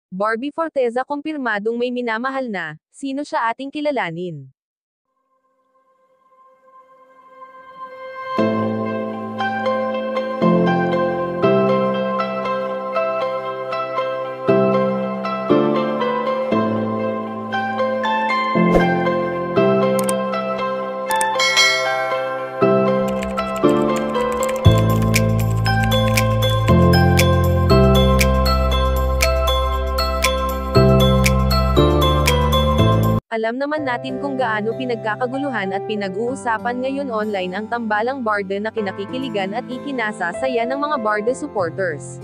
Barbie Forteza kumpirmadong may minamahal na, sino siya ating kilalanin. Alam naman natin kung gaano pinagkakaguluhan at pinag-uusapan ngayon online ang tambalang barda na kinakikiligan at ikinasasaya ng mga barda supporters.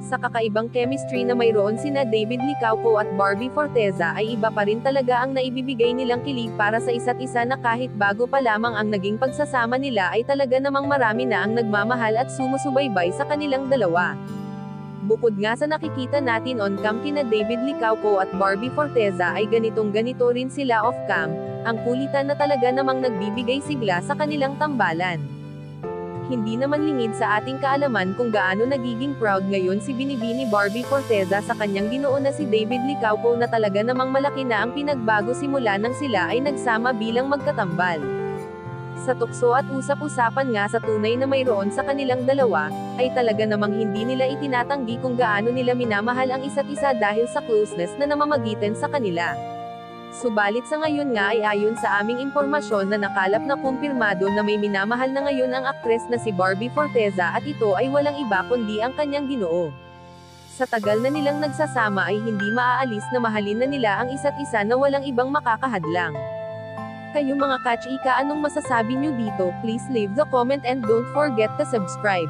Sa kakaibang chemistry na mayroon sina David Licauco at Barbie Forteza ay iba pa rin talaga ang naibibigay nilang kilig para sa isa't isa na kahit bago pa lamang ang naging pagsasama nila ay talaga namang marami na ang nagmamahal at sumusubaybay sa kanilang dalawa. Bukod nga sa nakikita natin on-cam kina David Licauco at Barbie Forteza ay ganitong-ganito rin sila off-cam, ang kulitan na talaga namang nagbibigay sigla sa kanilang tambalan. Hindi naman lingid sa ating kaalaman kung gaano nagiging proud ngayon si Binibini Barbie Forteza sa kanyang ginoo na si David Licauco na talaga namang malaki na ang pinagbago simula nang sila ay nagsama bilang magkatambal. Sa tukso at usap-usapan nga sa tunay na mayroon sa kanilang dalawa, ay talaga namang hindi nila itinatanggi kung gaano nila minamahal ang isa't isa dahil sa closeness na namamagitan sa kanila. Subalit sa ngayon nga ay ayon sa aming impormasyon na nakalap na kumpirmado na may minamahal na ngayon ang aktres na si Barbie Forteza at ito ay walang iba kundi ang kanyang ginoo. Sa tagal na nilang nagsasama ay hindi maaalis na mahalin na nila ang isa't isa na walang ibang makakahadlang. Kayo mga kachika, anong masasabi nyo dito? Please leave the comment and don't forget to subscribe.